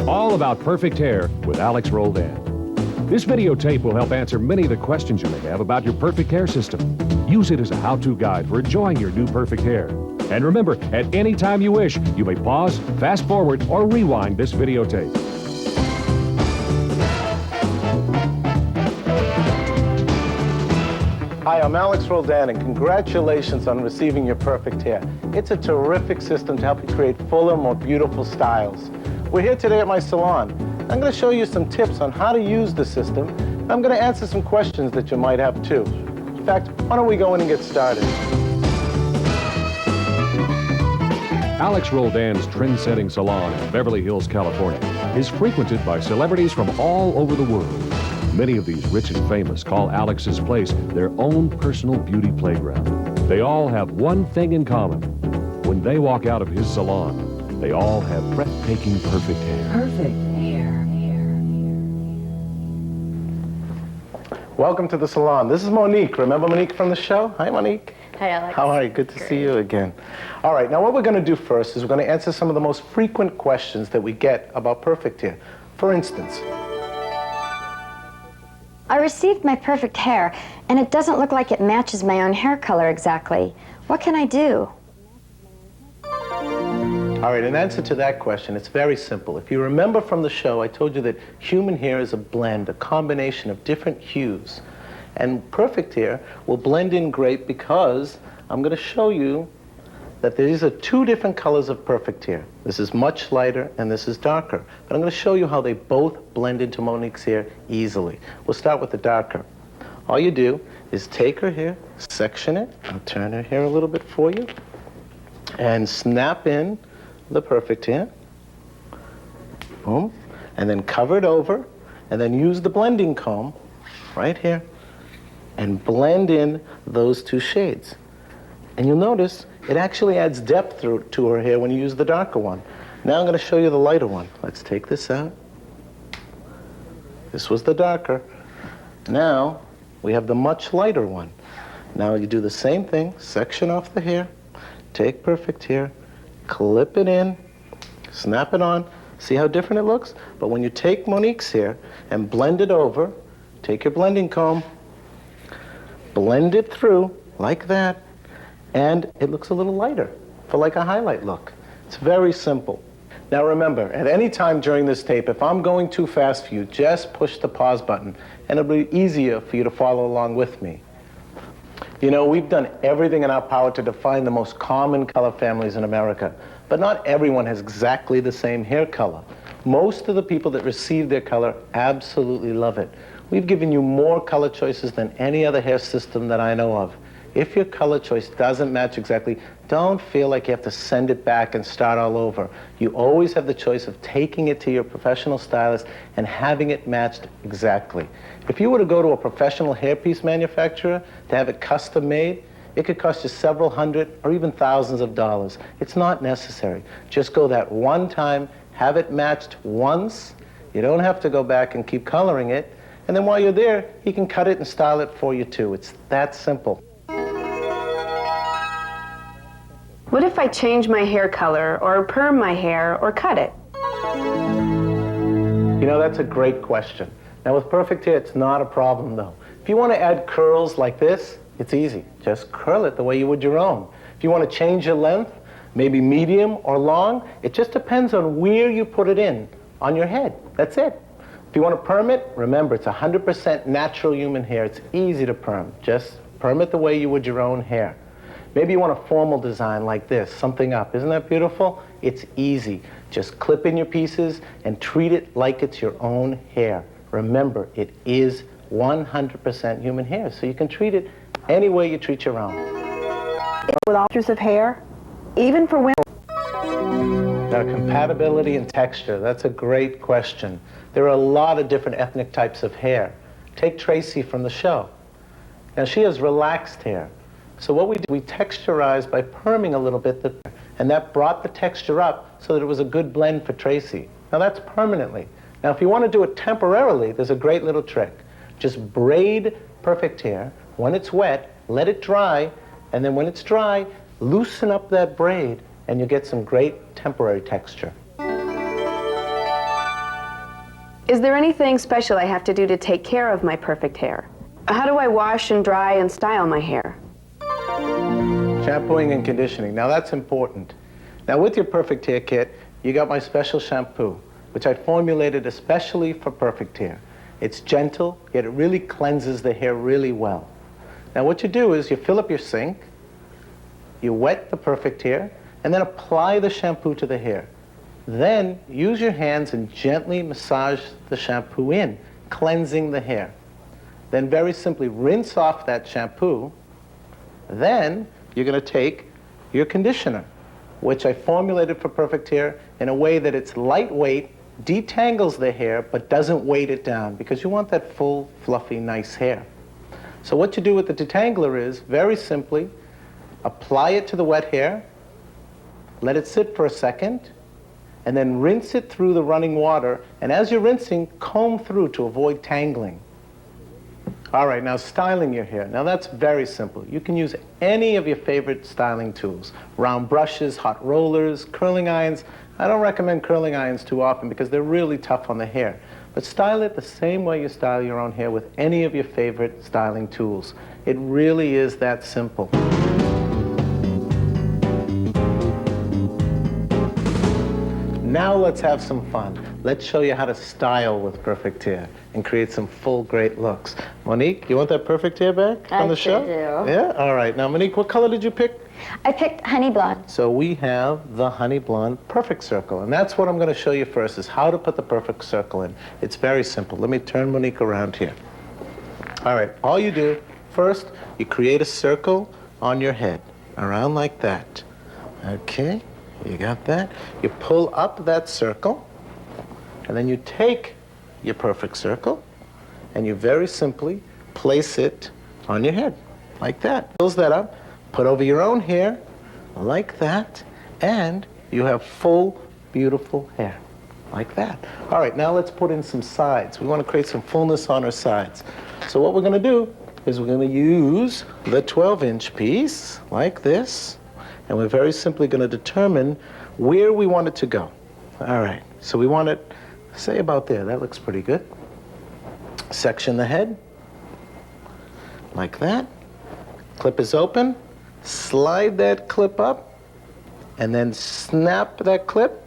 All about perfect hair with Alex Roldan. This videotape will help answer many of the questions you may have about your perfect hair system. Use it as a how-to guide for enjoying your new perfect hair. And remember, at any time you wish, you may pause, fast forward, or rewind this videotape. Hi, I'm Alex Roldan, and congratulations on receiving your perfect hair. It's a terrific system to help you create fuller, more beautiful styles. We're here today at my salon. I'm going to show you some tips on how to use the system. I'm going to answer some questions that you might have too. In fact, why don't we go in and get started? Alex Roldan's trend-setting salon in Beverly Hills, California is frequented by celebrities from all over the world. Many of these rich and famous call Alex's place their own personal beauty playground. They all have one thing in common. When they walk out of his salon, they all have breathtaking perfect hair. Perfect hair. Welcome to the salon. This is Monique. Remember Monique from the show? Hi, Monique. Hi, Alex. How are you? Good to see you again. All right, now what we're going to do first is we're going to answer some of the most frequent questions that we get about perfect hair. For instance, I received my perfect hair, and it doesn't look like it matches my own hair color exactly. What can I do? all right, in answer to that question, it's very simple. If you remember from the show, I told you that human hair is a blend, a combination of different hues. And perfect hair will blend in great because I'm going to show you that these are two different colors of perfect hair. This is much lighter and this is darker. But I'm going to show you how they both blend into Monique's hair easily. We'll start with the darker. All you do is take her hair, section it, I'll turn her hair a little bit for you, and snap in the perfect hair. Boom. And then cover it over, and then use the blending comb right here and blend in those two shades. And you'll notice it actually adds depth to her hair when you use the darker one. Now I'm going to show you the lighter one. Let's take this out. This was the darker. Now we have the much lighter one. Now you do the same thing, section off the hair, take perfect hair, clip it in, snap it on. See how different it looks? But when you take Monique's hair and blend it over, take your blending comb, blend it through like that, and it looks a little lighter for like a highlight look. It's very simple. Now remember, at any time during this tape, if I'm going too fast for you, just push the pause button and it'll be easier for you to follow along with me. You know, we've done everything in our power to define the most common color families in America, but not everyone has exactly the same hair color. Most of the people that receive their color absolutely love it. We've given you more color choices than any other hair system that I know of. If your color choice doesn't match exactly, don't feel like you have to send it back and start all over. You always have the choice of taking it to your professional stylist and having it matched exactly. If you were to go to a professional hairpiece manufacturer to have it custom made, it could cost you several hundred or even thousands of dollars. It's not necessary. Just go that one time, have it matched once. You don't have to go back and keep coloring it. And then while you're there, he can cut it and style it for you too. It's that simple. What if I change my hair color, or perm my hair, or cut it? You know, that's a great question. Now with perfect hair, it's not a problem though. If you want to add curls like this, it's easy. Just curl it the way you would your own. If you want to change your length, maybe medium or long, it just depends on where you put it in on your head. That's it. If you want to perm it, remember it's 100% natural human hair. It's easy to perm. Just perm it the way you would your own hair. Maybe you want a formal design like this, something up. Isn't that beautiful? It's easy. Just clip in your pieces and treat it like it's your own hair. Remember, it is 100% human hair, so you can treat it any way you treat your own. With all types of hair, even for women. Now, compatibility and texture, that's a great question. There are a lot of different ethnic types of hair. Take Tracy from the show. Now, she has relaxed hair. So what we did, we texturized by perming a little bit, and that brought the texture up so that it was a good blend for Tracy. Now that's permanently. Now if you want to do it temporarily, there's a great little trick. Just braid perfect hair. When it's wet, let it dry, and then when it's dry, loosen up that braid, and you get some great temporary texture. Is there anything special I have to do to take care of my perfect hair? How do I wash and dry and style my hair? Shampooing and conditioning. Now that's important. Now with your Perfect Hair kit, you got my special shampoo, which I formulated especially for perfect hair. It's gentle, yet it really cleanses the hair really well. Now what you do is you fill up your sink, you wet the perfect hair, and then apply the shampoo to the hair. Then use your hands and gently massage the shampoo in, cleansing the hair. Then very simply rinse off that shampoo. Then you're going to take your conditioner, which I formulated for perfect hair in a way that it's lightweight, detangles the hair, but doesn't weight it down, because you want that full, fluffy, nice hair. So what you do with the detangler is, very simply, apply it to the wet hair, let it sit for a second, and then rinse it through the running water, and as you're rinsing, comb through to avoid tangling. All right, now styling your hair. Now that's very simple. You can use any of your favorite styling tools. Round brushes, hot rollers, curling irons. I don't recommend curling irons too often because they're really tough on the hair. But style it the same way you style your own hair with any of your favorite styling tools. It really is that simple. Now let's have some fun. Let's show you how to style with perfect hair and create some full, great looks. Monique, you want that perfect hair back on the show? I do. Yeah? All right. Now, Monique, what color did you pick? I picked honey blonde. So we have the honey blonde perfect circle. And that's what I'm going to show you first, is how to put the perfect circle in. It's very simple. Let me turn Monique around here. All right. All you do, first, you create a circle on your head, around like that. Okay. You got that? You pull up that circle, and then you take your perfect circle, and you very simply place it on your head, like that. Fills that up, put over your own hair, like that, and you have full, beautiful hair, like that. All right, now let's put in some sides. We want to create some fullness on our sides. So what we're going to do is we're going to use the 12-inch piece, like this, and we're very simply going to determine where we want it to go. All right, so we want it, say about there. That looks pretty good. Section the head, like that. Clip is open. Slide that clip up, and then snap that clip.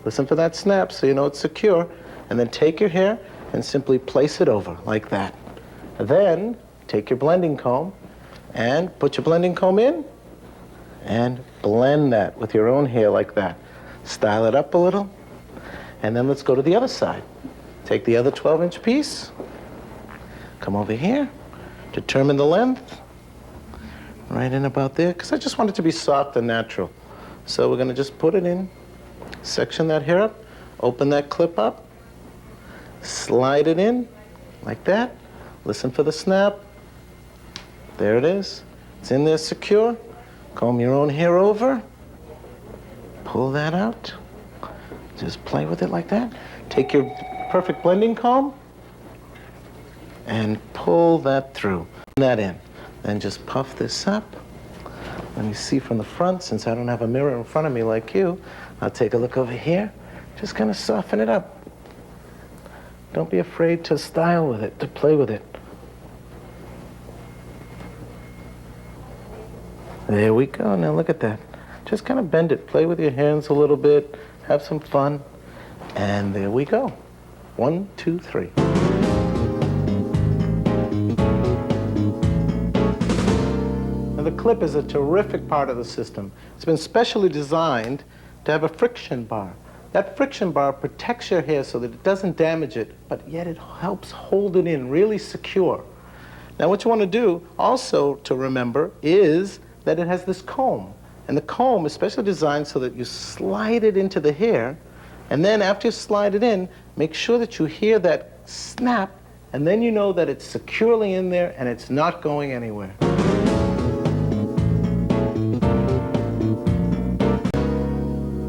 Listen for that snap so you know it's secure. And then take your hair and simply place it over, like that. Then take your blending comb and put your blending comb in, and blend that with your own hair like that. Style it up a little, and then let's go to the other side. Take the other 12-inch piece, come over here, determine the length, right in about there, because I just want it to be soft and natural. So we're going to just put it in, section that hair up, open that clip up, slide it in, like that. Listen for the snap. There it is. It's in there secure. Comb your own hair over, pull that out, just play with it like that. Take your perfect blending comb and pull that through, that in. Then just puff this up. Let me see from the front, since I don't have a mirror in front of me like you. I'll take a look over here, just kind of soften it up. Don't be afraid to style with it, to play with it. There we go. Now look at that. Just kind of bend it. Play with your hands a little bit. Have some fun. And there we go. 1, 2, 3. Now the clip is a terrific part of the system. It's been specially designed to have a friction bar. That friction bar protects your hair so that it doesn't damage it, but yet it helps hold it in really secure. Now what you want to do also to remember is that it has this comb. And the comb is specially designed so that you slide it into the hair, and then after you slide it in, make sure that you hear that snap, and then you know that it's securely in there and it's not going anywhere.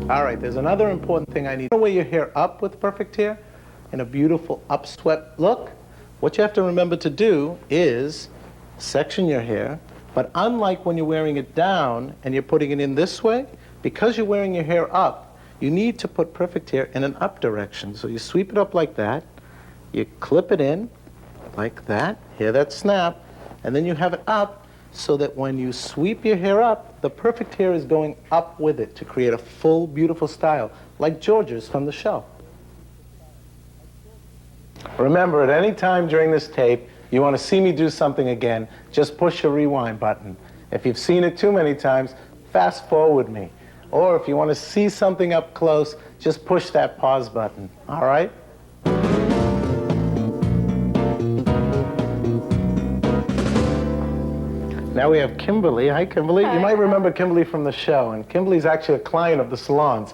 All right, there's another important thing I need. To wear your hair up with perfect hair in a beautiful upswept look, what you have to remember to do is section your hair, But unlike when you're wearing it down and you're putting it in this way, because you're wearing your hair up, you need to put Perfect Hair in an up direction. So you sweep it up like that, you clip it in like that, hear that snap, and then you have it up so that when you sweep your hair up, the Perfect Hair is going up with it to create a full, beautiful style, like George's from the show. Remember, at any time during this tape, you want to see me do something again, just push the rewind button. If you've seen it too many times, fast forward me. Or if you want to see something up close, just push that pause button, all right? Now we have Kimberly. Hi, Kimberly. Hi. You might remember Kimberly from the show, and Kimberly's actually a client of the salons.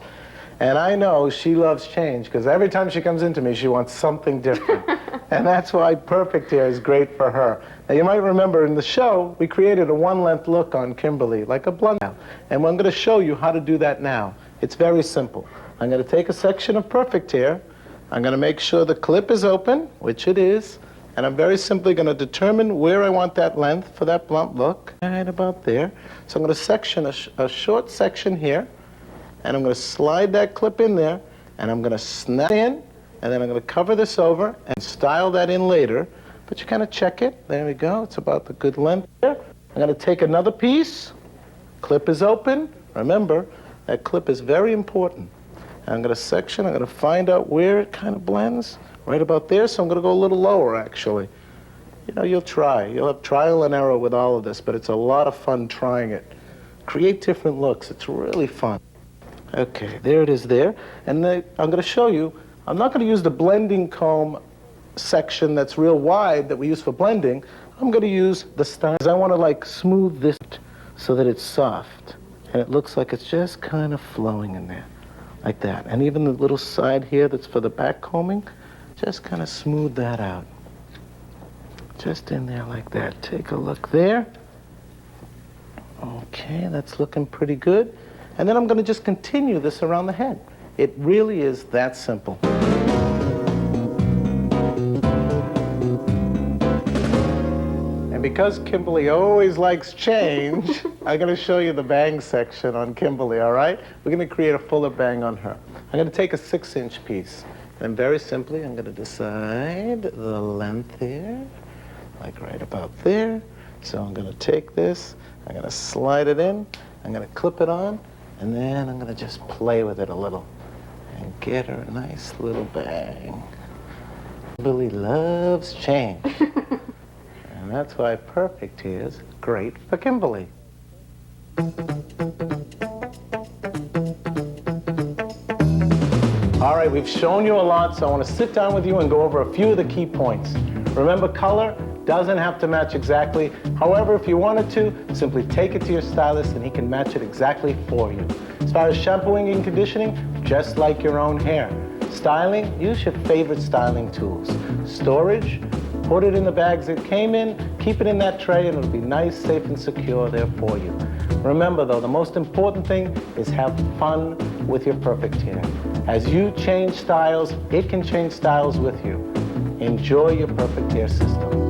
And I know she loves change, because every time she comes into me, she wants something different. And that's why Perfect Hair is great for her. Now, you might remember in the show, we created a one-length look on Kimberly, like a blonde. And I'm going to show you how to do that now. It's very simple. I'm going to take a section of Perfect Hair. I'm going to make sure the clip is open, which it is. And I'm very simply going to determine where I want that length for that blunt look. Right about there. So I'm going to section a short section here. And I'm going to slide that clip in there, and I'm going to snap in, and then I'm going to cover this over and style that in later. But you kind of check it. There we go. It's about the good length there. I'm going to take another piece. Clip is open. Remember, that clip is very important. And I'm going to section. I'm going to find out where it kind of blends. Right about there. So I'm going to go a little lower, actually. You know, you'll try. You'll have trial and error with all of this, but it's a lot of fun trying it. Create different looks. It's really fun. Okay, there it is there. And then I'm going to show you, I'm not going to use the blending comb section that's real wide that we use for blending. I'm going to use the style. I want to like smooth this so that it's soft. And it looks like it's just kind of flowing in there, like that. And even the little side here that's for the back combing, just kind of smooth that out. Just in there like that. Take a look there. Okay, that's looking pretty good. And then I'm going to just continue this around the head. It really is that simple. And because Kimberly always likes change, I'm going to show you the bang section on Kimberly, all right? We're going to create a fuller bang on her. I'm going to take a 6-inch piece. And very simply, I'm going to decide the length here, like right about there. So I'm going to take this, I'm going to slide it in, I'm going to clip it on, and then I'm going to just play with it a little and get her a nice little bang. Kimberly loves change. And that's why Perfect Hair is great for Kimberly. All right, we've shown you a lot, so I want to sit down with you and go over a few of the key points. Remember, color doesn't have to match exactly. However, if you wanted to, simply take it to your stylist and he can match it exactly for you. As far as shampooing and conditioning, just like your own hair. Styling, use your favorite styling tools. Storage, put it in the bags it came in, keep it in that tray, and it'll be nice, safe, and secure there for you. Remember though, the most important thing is have fun with your Perfect Hair. As you change styles, it can change styles with you. Enjoy your Perfect Hair system.